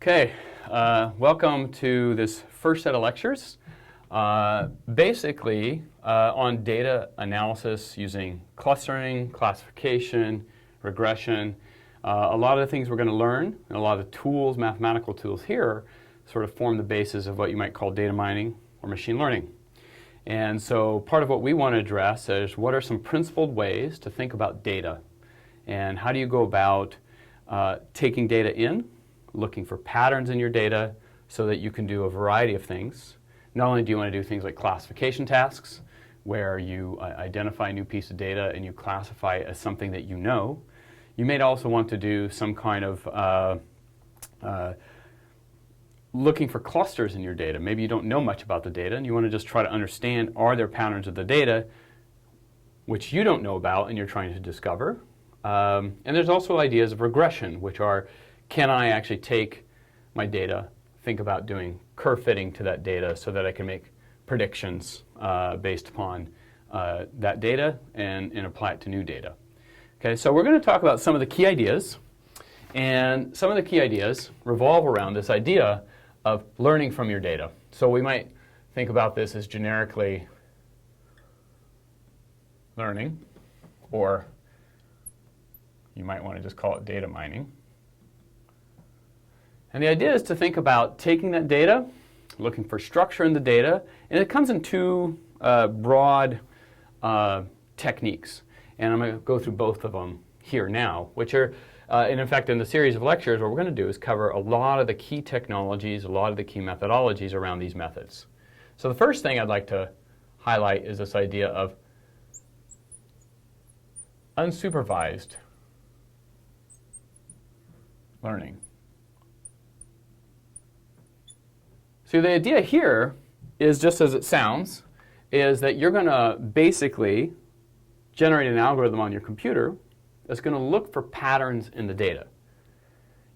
Okay, welcome to this first set of lectures. Basically, on data analysis using clustering, classification, regression. A lot of the things we're going to learn, and a lot of the tools, mathematical tools here, sort of form the basis of what you might call data mining or machine learning. And so part of what we want to address is what are some principled ways to think about data, and how do you go about taking data in, looking for patterns in your data so that you can do a variety of things. Not only do you want to do things like classification tasks, where you identify a new piece of data and you classify it as something that you know. You may also want to do some kind of looking for clusters in your data. Maybe you don't know much about the data and you want to just try to understand, are there patterns of the data which you don't know about and you're trying to discover. And there's also ideas of regression, which are, can I actually take my data, think about doing curve fitting to that data so that I can make predictions based upon that data and apply it to new data. Okay, so we're going to talk about some of the key ideas. And some of the key ideas revolve around this idea of learning from your data. So we might think about this as generically learning, or you might want to just call it data mining. And the idea is to think about taking that data, looking for structure in the data, and it comes in two broad techniques. And I'm going to go through both of them here now, which are, and in fact, in the series of lectures, what we're going to do is cover a lot of the key technologies, a lot of the key methodologies around these methods. So the first thing I'd like to highlight is this idea of unsupervised learning. So the idea here is, just as it sounds, is that you're going to basically generate an algorithm on your computer that's going to look for patterns in the data.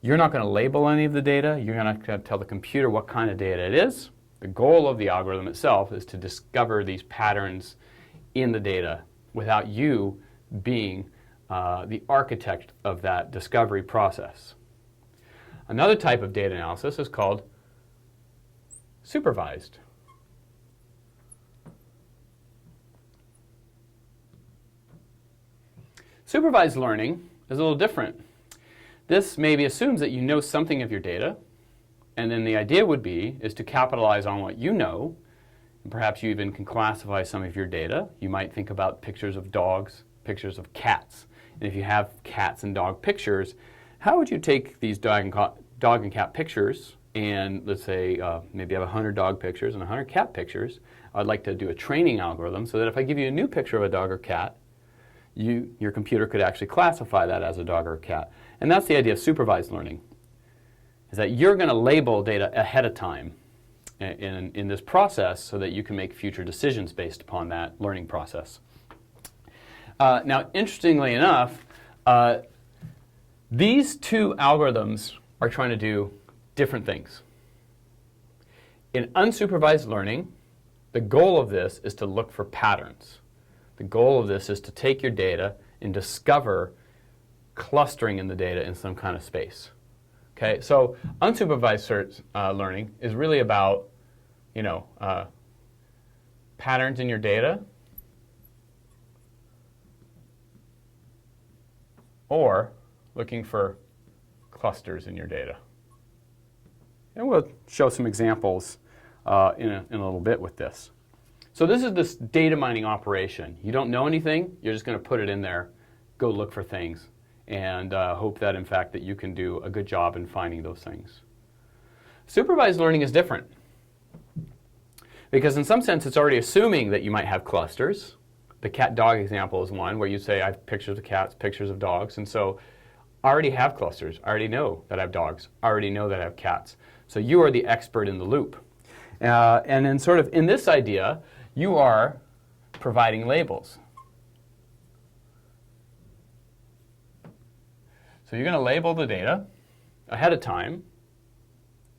You're not going to label any of the data. You're not going to tell the computer what kind of data it is. The goal of the algorithm itself is to discover these patterns in the data without you being the architect of that discovery process. Another type of data analysis is called supervised. Supervised learning is a little different. This maybe assumes that you know something of your data, and then the idea would be is to capitalize on what you know, and perhaps you even can classify some of your data. You might think about pictures of dogs, pictures of cats. And if you have cats and dog pictures, how would you take these dog and cat pictures and let's say maybe I have 100 dog pictures and 100 cat pictures. I'd like to do a training algorithm so that if I give you a new picture of a dog or cat, your computer could actually classify that as a dog or a cat. And that's the idea of supervised learning, is that you're going to label data ahead of time in this process so that you can make future decisions based upon that learning process. Now, interestingly enough, these two algorithms are trying to do different things. In unsupervised learning, the goal of this is to look for patterns. The goal of this is to take your data and discover clustering in the data in some kind of space. Okay, so unsupervised learning is really about, patterns in your data, or looking for clusters in your data. And we'll show some examples in a little bit with this. So this is this data mining operation. You don't know anything, you're just going to put it in there, go look for things, and hope that, in fact, that you can do a good job in finding those things. Supervised learning is different, because in some sense it's already assuming that you might have clusters. The cat-dog example is one where you say, I have pictures of cats, pictures of dogs, and so I already have clusters. I already know that I have dogs. I already know that I have cats. So you are the expert in the loop. And then sort of in this idea, you are providing labels. So you're going to label the data ahead of time,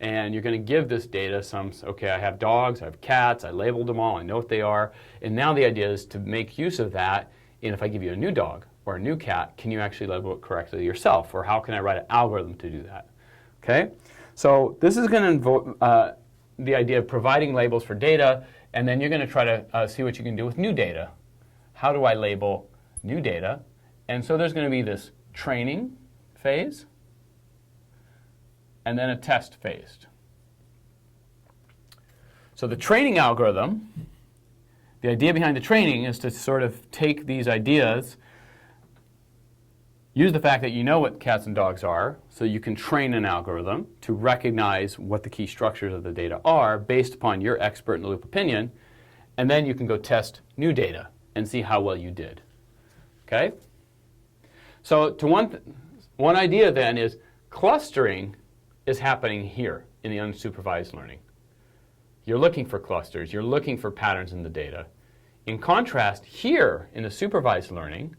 and you're going to give this data some, okay, I have dogs, I have cats, I labeled them all, I know what they are, and now the idea is to make use of that, and if I give you a new dog or a new cat, can you actually label it correctly yourself, or how can I write an algorithm to do that? Okay? So this is going to involve the idea of providing labels for data, and then you're going to try to see what you can do with new data. How do I label new data? And so there's going to be this training phase, and then a test phase. So the training algorithm, the idea behind the training is to sort of take these ideas, use the fact that you know what cats and dogs are, so you can train an algorithm to recognize what the key structures of the data are based upon your expert-in-the-loop opinion, and then you can go test new data and see how well you did. Okay? So to one idea then is clustering is happening here in the unsupervised learning. You're looking for clusters. You're looking for patterns in the data. In contrast, here in the supervised learning,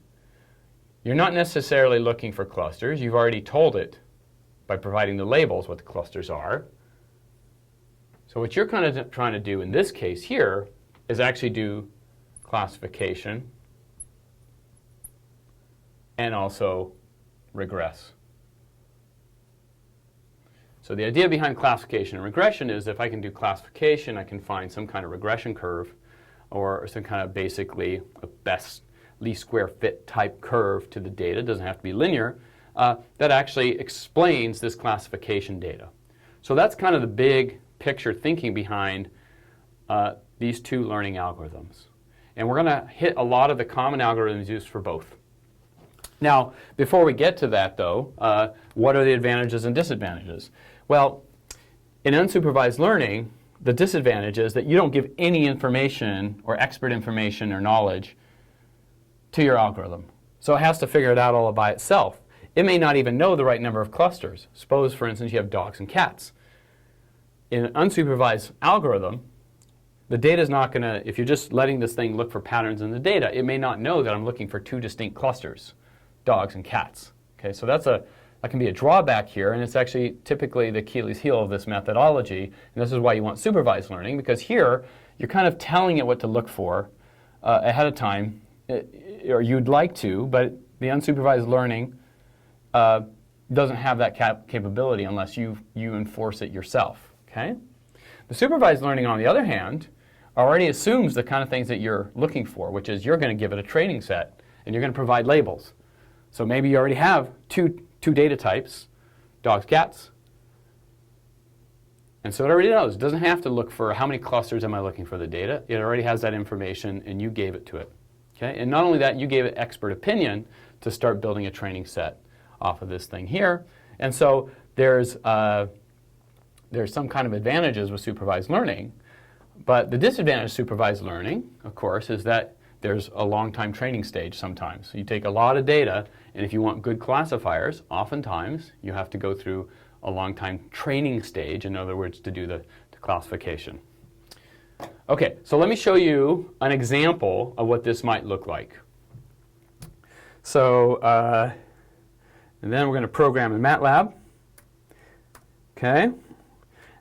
you're not necessarily looking for clusters. You've already told it by providing the labels what the clusters are. So what you're kind of trying to do in this case here is actually do classification and also regress. So the idea behind classification and regression is if I can do classification, I can find some kind of regression curve or some kind of basically a best least square fit type curve to the data. It doesn't have to be linear. That actually explains this classification data. So that's kind of the big picture thinking behind these two learning algorithms. And we're going to hit a lot of the common algorithms used for both. Now, before we get to that, though, what are the advantages and disadvantages? Well, in unsupervised learning, the disadvantage is that you don't give any information or expert information or knowledge to your algorithm. So it has to figure it out all by itself. It may not even know the right number of clusters. Suppose, for instance, you have dogs and cats. In an unsupervised algorithm, the data is not going to, if you're just letting this thing look for patterns in the data, it may not know that I'm looking for two distinct clusters, dogs and cats. Okay, so that can be a drawback here, and it's actually typically the Achilles heel of this methodology. And this is why you want supervised learning, because here you're kind of telling it what to look for ahead of time, or you'd like to, but the unsupervised learning doesn't have that capability unless you enforce it yourself. Okay? The supervised learning, on the other hand, already assumes the kind of things that you're looking for, which is you're going to give it a training set, and you're going to provide labels. So maybe you already have two data types, dogs, cats, and so it already knows. It doesn't have to look for how many clusters am I looking for the data. It already has that information, and you gave it to it. Okay? And not only that, you gave it expert opinion to start building a training set off of this thing here. And so there's some kind of advantages with supervised learning, but the disadvantage of supervised learning, of course, is that there's a long time training stage sometimes. So you take a lot of data, and if you want good classifiers, oftentimes you have to go through a long time training stage, in other words, to do the classification. Okay, so let me show you an example of what this might look like. So, and then we're going to program in MATLAB. Okay, and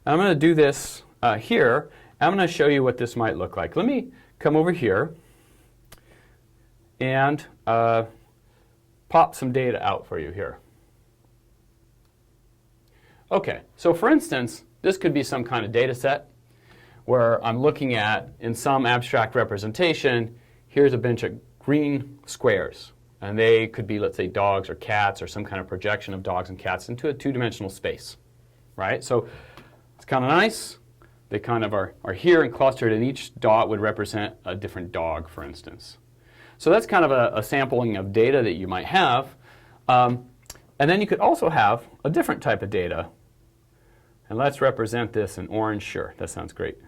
I'm going to do this here. I'm going to show you what this might look like. Let me come over here and pop some data out for you here. Okay, so for instance, this could be some kind of data set where I'm looking at, in some abstract representation, here's a bunch of green squares. And they could be, let's say, dogs or cats or some kind of projection of dogs and cats into a two-dimensional space, right? So it's kind of nice. They kind of are here and clustered, and each dot would represent a different dog, for instance. So that's kind of a sampling of data that you might have. And then you could also have a different type of data. And let's represent this in orange. Sure, that sounds great.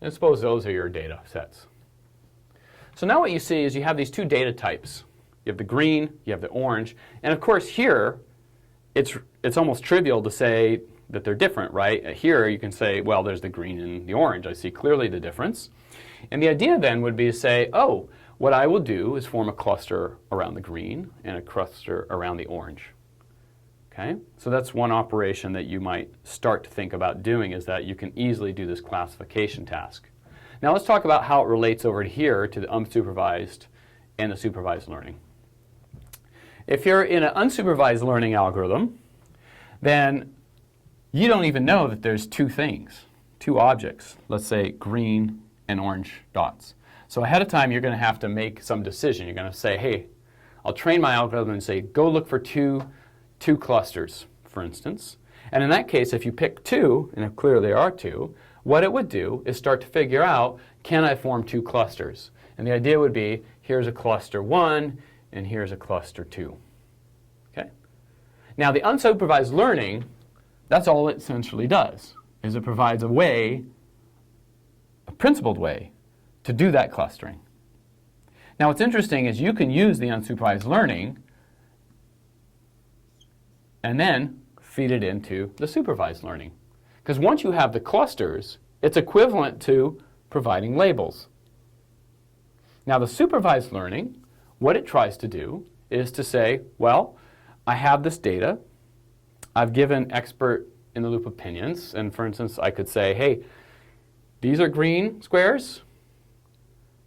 And suppose those are your data sets. So now what you see is you have these two data types. You have the green, you have the orange. And of course here, it's almost trivial to say that they're different, right? Here you can say, well, there's the green and the orange. I see clearly the difference. And the idea then would be to say, oh, what I will do is form a cluster around the green and a cluster around the orange. Okay? So that's one operation that you might start to think about doing, is that you can easily do this classification task. Now let's talk about how it relates over here to the unsupervised and the supervised learning. If you're in an unsupervised learning algorithm, then you don't even know that there's two things, two objects, let's say green and orange dots. So ahead of time, you're going to have to make some decision. You're going to say, hey, I'll train my algorithm and say, go look for two clusters, for instance. And in that case, if you pick two, and clearly there are two, what it would do is start to figure out, can I form two clusters? And the idea would be, here's a cluster 1, and here's a cluster 2. Okay? Now, the unsupervised learning, that's all it essentially does, is it provides a way, a principled way, to do that clustering. Now, what's interesting is you can use the unsupervised learning and then feed it into the supervised learning. Because once you have the clusters, it's equivalent to providing labels. Now, the supervised learning, what it tries to do is to say, well, I have this data. I've given expert in the loop opinions. And for instance, I could say, hey, these are green squares.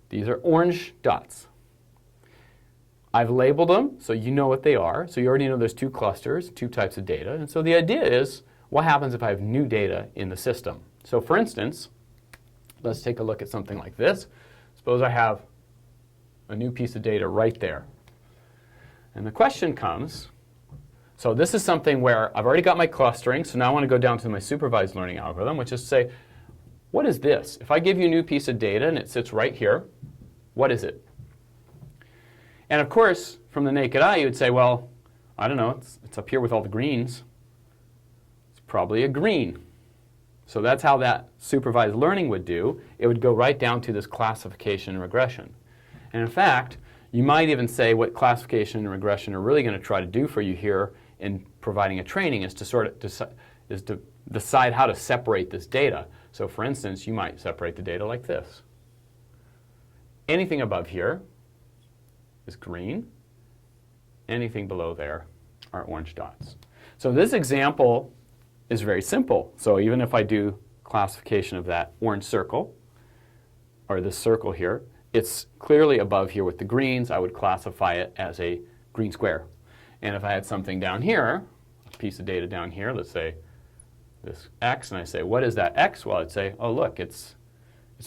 These are orange dots. I've labeled them, so you know what they are. So you already know there's two clusters, two types of data. And so the idea is, what happens if I have new data in the system? So for instance, let's take a look at something like this. Suppose I have a new piece of data right there. And the question comes, so this is something where I've already got my clustering, so now I want to go down to my supervised learning algorithm, which is to say, what is this? If I give you a new piece of data and it sits right here, what is it? And of course, from the naked eye, you would say, well, I don't know, it's up here with all the greens. It's probably a green. So that's how that supervised learning would do. It would go right down to this classification and regression. And in fact, you might even say what classification and regression are really going to try to do for you here in providing a training is to decide how to separate this data. So for instance, you might separate the data like this. Anything above here is green. Anything below there are orange dots. So this example is very simple. So even if I do classification of that orange circle, or this circle here, it's clearly above here with the greens. I would classify it as a green square. And if I had something down here, a piece of data down here, let's say this X, and I say, what is that X? Well, I'd say, oh, look, it's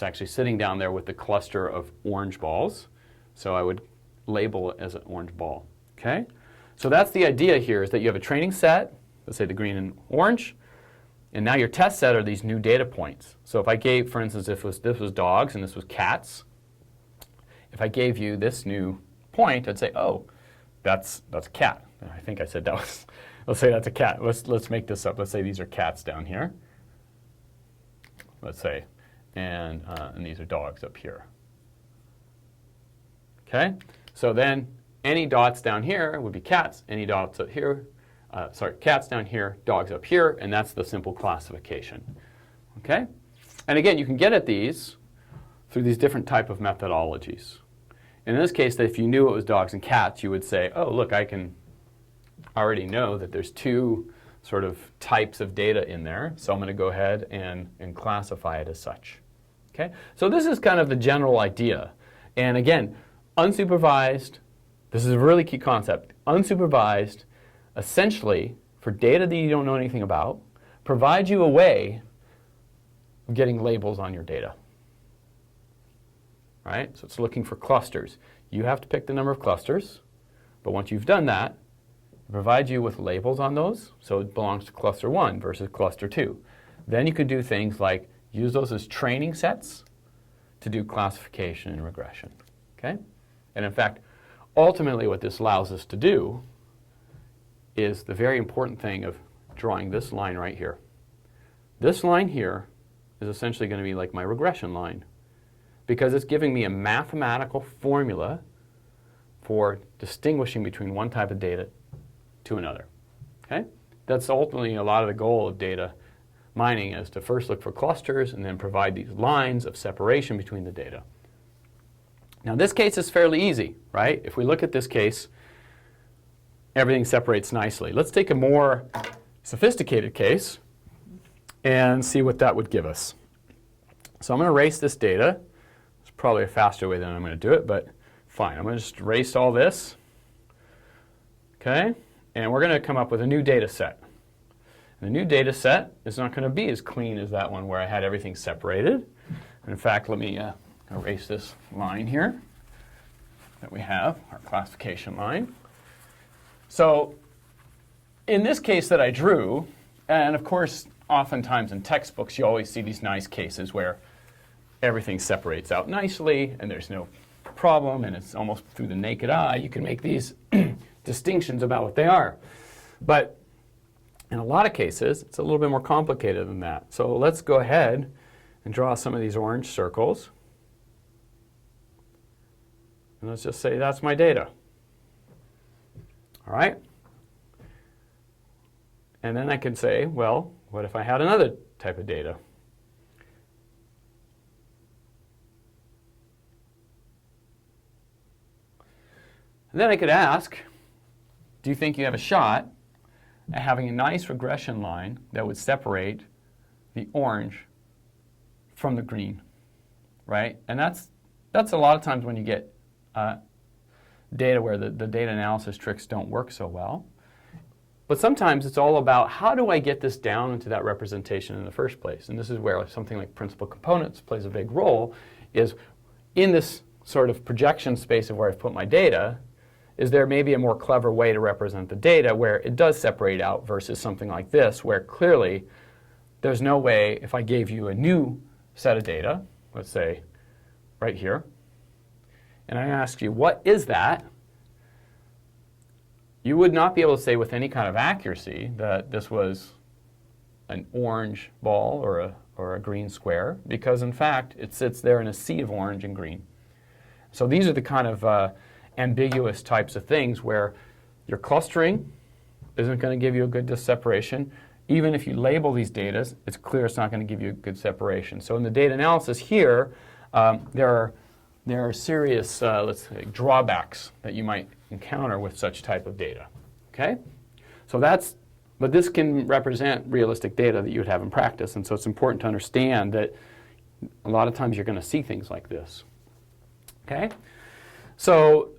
actually sitting down there with the cluster of orange balls. So I would label it as an orange ball. Okay? So that's the idea here, is that you have a training set, let's say the green and orange, and now your test set are these new data points. So if I gave, for instance, if this was dogs and this was cats, if I gave you this new point, I'd say, oh, that's a cat. I think I said that was, let's say that's a cat. Let's make this up. Let's say these are cats down here. Let's say, and these are dogs up here. Okay? So then any dots down here would be cats. Any dots up here, cats down here, dogs up here, and that's the simple classification. Okay? And again, you can get at these through these different type of methodologies. In this case, if you knew it was dogs and cats, you would say, oh, look, I can already know that there's two sort of types of data in there, so I'm going to go ahead and classify it as such. Okay? So this is kind of the general idea. And again, unsupervised, this is a really key concept. Unsupervised, essentially, for data that you don't know anything about, provides you a way of getting labels on your data. Right? So it's looking for clusters. You have to pick the number of clusters, but once you've done that, it provides you with labels on those, so it belongs to cluster 1 versus cluster 2. Then you could do things like use those as training sets to do classification and regression. Okay? And in fact, ultimately what this allows us to do is the very important thing of drawing this line right here. This line here is essentially going to be like my regression line, because it's giving me a mathematical formula for distinguishing between one type of data to another. Okay? That's ultimately a lot of the goal of data mining, is to first look for clusters and then provide these lines of separation between the data. Now this case is fairly easy, right? If we look at this case, everything separates nicely. Let's take a more sophisticated case and see what that would give us. So I'm going to erase this data. It's probably a faster way than I'm going to do it, but fine. I'm going to just erase all this. Okay? And we're going to come up with a new data set. The new data set is not going to be as clean as that one where I had everything separated. In fact, let me erase this line here that we have, our classification line. So in this case that I drew, and of course, oftentimes in textbooks, you always see these nice cases where everything separates out nicely and there's no problem and it's almost through the naked eye. You can make these distinctions about what they are. But in a lot of cases, it's a little bit more complicated than that. So let's go ahead and draw some of these orange circles. And let's just say that's my data. All right? And then I can say, well, what if I had another type of data? And then I could ask, do you think you have a shot at having a nice regression line that would separate the orange from the green, right? And that's a lot of times when you get data where the data analysis tricks don't work so well. But sometimes it's all about how do I get this down into that representation in the first place? And this is where something like principal components plays a big role, is in this sort of projection space of where I've put my data, is there maybe a more clever way to represent the data where it does separate out versus something like this, where clearly there's no way if I gave you a new set of data, let's say right here, and I asked you, what is that? You would not be able to say with any kind of accuracy that this was an orange ball or a green square, because in fact it sits there in a sea of orange and green. So these are the kind of ambiguous types of things where your clustering isn't going to give you a good separation. Even if you label these data, it's clear it's not going to give you a good separation. So in the data analysis here, there are serious, let's say, drawbacks that you might encounter with such type of data. Okay? So but this can represent realistic data that you would have in practice, and so it's important to understand that a lot of times you're going to see things like this. Okay? So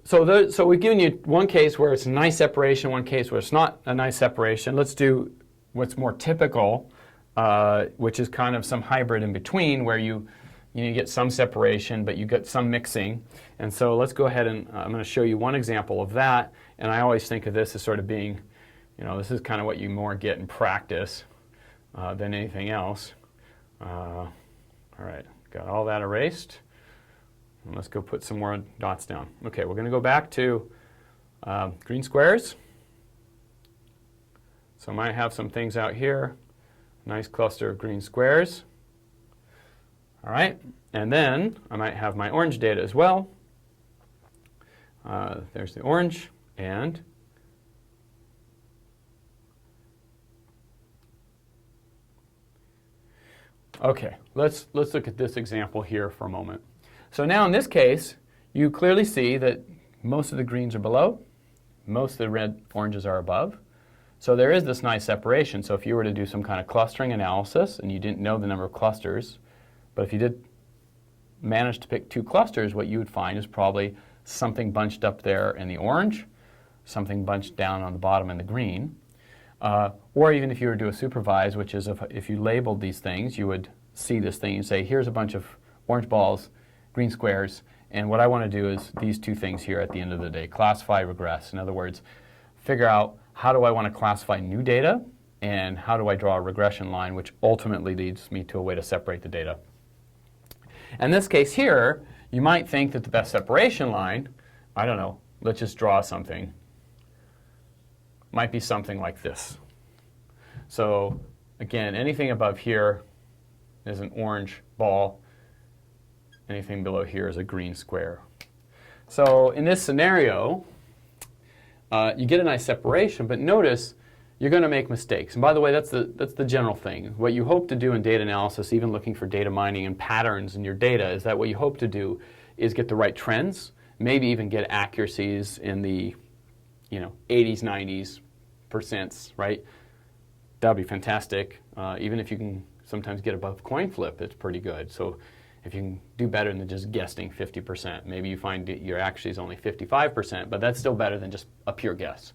we've given you one case where it's a nice separation, one case where it's not a nice separation. Let's do what's more typical, which is kind of some hybrid in between where you get some separation, but you get some mixing. And so let's go ahead and I'm going to show you one example of that. And I always think of this as sort of being, this is kind of what you more get in practice than anything else. All right, got all that erased. And let's go put some more dots down. Okay, we're going to go back to green squares. So I might have some things out here. Nice cluster of green squares. All right, and then I might have my orange data as well. There's the orange, and okay, let's look at this example here for a moment. So now in this case, you clearly see that most of the greens are below, most of the red oranges are above. So there is this nice separation. So if you were to do some kind of clustering analysis and you didn't know the number of clusters, but if you did manage to pick two clusters, what you would find is probably something bunched up there in the orange, something bunched down on the bottom in the green. Or even if you were to do a supervised, which is if you labeled these things, you would see this thing and say, here's a bunch of orange balls, green squares, and what I want to do is these two things here at the end of the day, classify, regress. In other words, figure out how do I want to classify new data and how do I draw a regression line, which ultimately leads me to a way to separate the data. In this case here, you might think that the best separation line, I don't know, let's just draw something, might be something like this. So again, anything above here is an orange ball. Anything below here is a green square. So in this scenario, you get a nice separation, but notice you're going to make mistakes. And by the way, that's the general thing. What you hope to do in data analysis, even looking for data mining and patterns in your data, is that what you hope to do is get the right trends, maybe even get accuracies in the 80s, 90s percents, right? That would be fantastic. Even if you can sometimes get above coin flip, it's pretty good. So if you can do better than just guessing 50%, maybe you find your accuracy is only 55%, but that's still better than just a pure guess.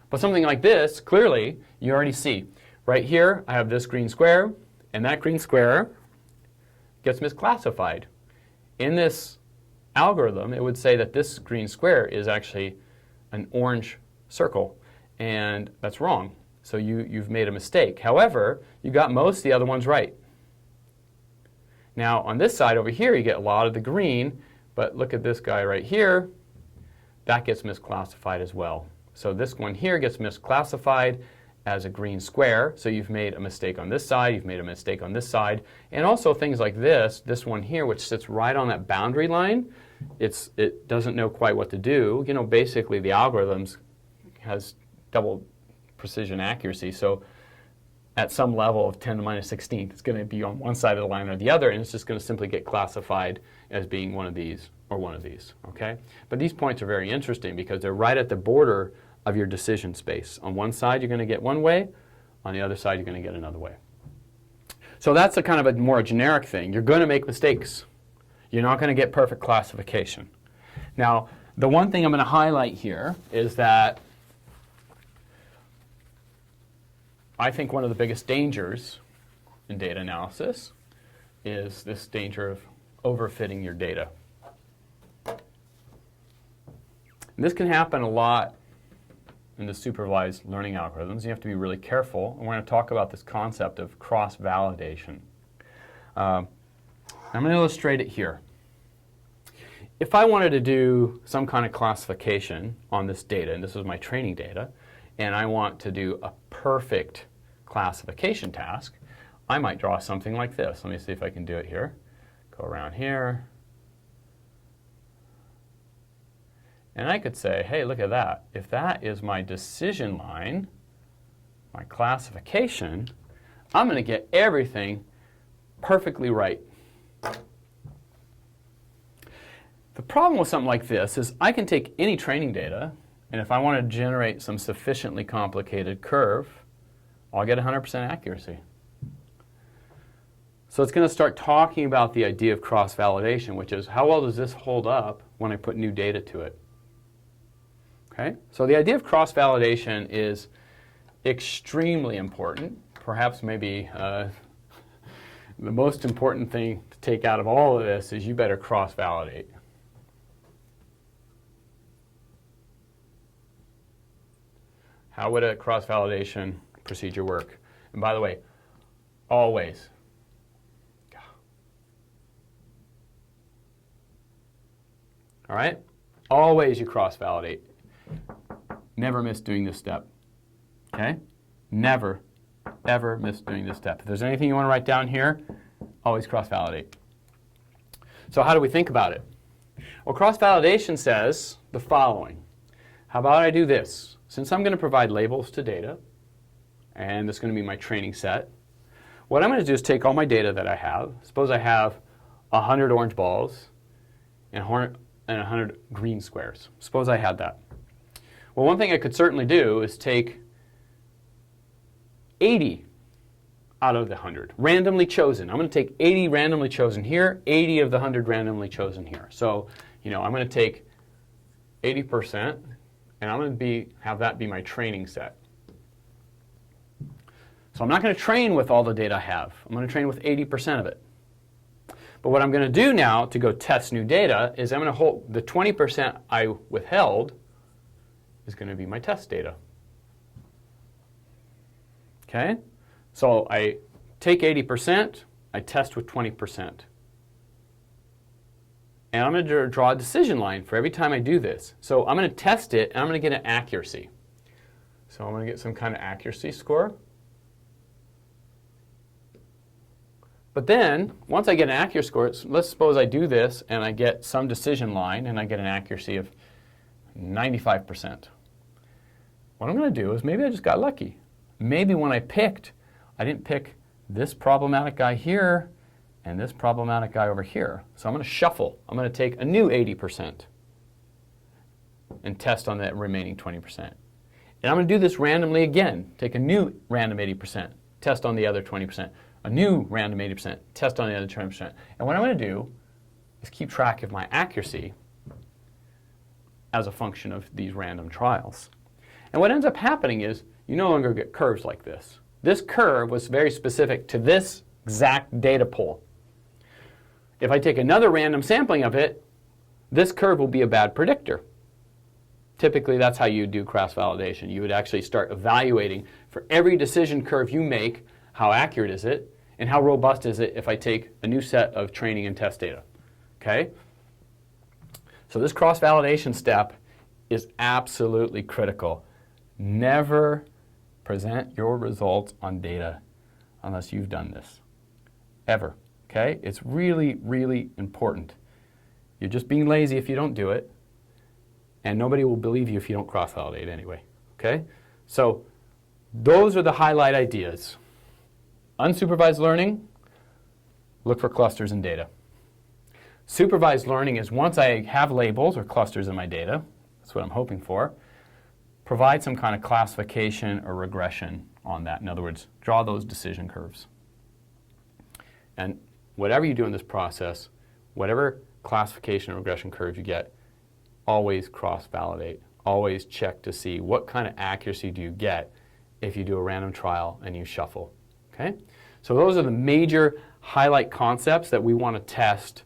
But something like this, clearly, you already see. Right here, I have this green square, and that green square gets misclassified. In this algorithm, it would say that this green square is actually an orange circle, and that's wrong. So you've made a mistake. However, you got most of the other ones right. Now, on this side over here, you get a lot of the green, but look at this guy right here. That gets misclassified as well. So this one here gets misclassified as a green square. So you've made a mistake on this side, you've made a mistake on this side. And also things like this one here, which sits right on that boundary line, it doesn't know quite what to do. You know, basically the algorithms has double precision accuracy. So at some level of 10 to the minus 16th, it's going to be on one side of the line or the other, and it's just going to simply get classified as being one of these or one of these, okay? But these points are very interesting because they're right at the border of your decision space. On one side, you're going to get one way. On the other side, you're going to get another way. So that's a kind of a more generic thing. You're going to make mistakes. You're not going to get perfect classification. Now, the one thing I'm going to highlight here is that I think one of the biggest dangers in data analysis is this danger of overfitting your data. And this can happen a lot in the supervised learning algorithms. You have to be really careful. And we're going to talk about this concept of cross-validation. I'm going to illustrate it here. If I wanted to do some kind of classification on this data, and this is my training data, and I want to do a perfect classification task, I might draw something like this. Let me see if I can do it here. Go around here. And I could say, hey, look at that. If that is my decision line, my classification, I'm going to get everything perfectly right. The problem with something like this is I can take any training data, and if I want to generate some sufficiently complicated curve, I'll get 100% accuracy. So it's going to start talking about the idea of cross-validation, which is how well does this hold up when I put new data to it? Okay? So the idea of cross-validation is extremely important, perhaps maybe the most important thing to take out of all of this is you better cross-validate. How would a cross-validation procedure work? And by the way, always. All right? Always you cross-validate. Never miss doing this step. Okay? Never, ever miss doing this step. If there's anything you want to write down here, always cross-validate. So how do we think about it? Well, cross-validation says the following. How about I do this? Since I'm going to provide labels to data, and this is going to be my training set, what I'm going to do is take all my data that I have. Suppose I have 100 orange balls and 100 green squares. Suppose I had that. Well, one thing I could certainly do is take 80 out of the 100, randomly chosen. I'm going to take 80 randomly chosen here, 80 of the 100 randomly chosen here. So, you know, I'm going to take 80%, and I'm going to have that be my training set. So I'm not going to train with all the data I have. I'm going to train with 80% of it. But what I'm going to do now to go test new data is I'm going to hold the 20% I withheld is going to be my test data. Okay? So I take 80%, I test with 20%. And I'm going to draw a decision line for every time I do this. So I'm going to test it, and I'm going to get an accuracy. So I'm going to get some kind of accuracy score. But then, once I get an accuracy score, let's suppose I do this, and I get some decision line, and I get an accuracy of 95%. What I'm going to do is maybe I just got lucky. Maybe when I didn't pick this problematic guy here and this problematic guy over here. So I'm going to shuffle. I'm going to take a new 80% and test on that remaining 20%. And I'm going to do this randomly again. Take a new random 80%, test on the other 20%. A new random 80%, test on the other 20%. And what I'm going to do is keep track of my accuracy as a function of these random trials. And what ends up happening is you no longer get curves like this. This curve was very specific to this exact data pool. If I take another random sampling of it, this curve will be a bad predictor. Typically, that's how you do cross-validation. You would actually start evaluating for every decision curve you make, how accurate is it, and how robust is it if I take a new set of training and test data. Okay? So this cross-validation step is absolutely critical. Never present your results on data unless you've done this. Ever. Okay? It's really, really important. You're just being lazy if you don't do it, and nobody will believe you if you don't cross-validate anyway. Okay? So those are the highlight ideas. Unsupervised learning, look for clusters in data. Supervised learning is once I have labels or clusters in my data, that's what I'm hoping for, provide some kind of classification or regression on that. In other words, draw those decision curves. And whatever you do in this process, whatever classification or regression curve you get, always cross-validate. Always check to see what kind of accuracy do you get if you do a random trial and you shuffle. Okay? So those are the major highlight concepts that we want to test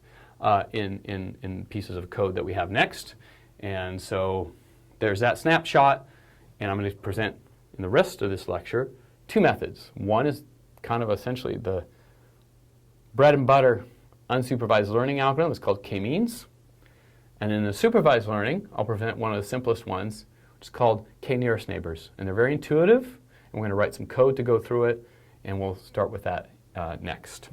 in pieces of code that we have next. And so there's that snapshot, and I'm going to present in the rest of this lecture two methods. One is kind of essentially the bread and butter unsupervised learning algorithm. It's called k-means. And in the supervised learning, I'll present one of the simplest ones, which is called k-nearest neighbors. And they're very intuitive, and we're going to write some code to go through it, and we'll start with that next.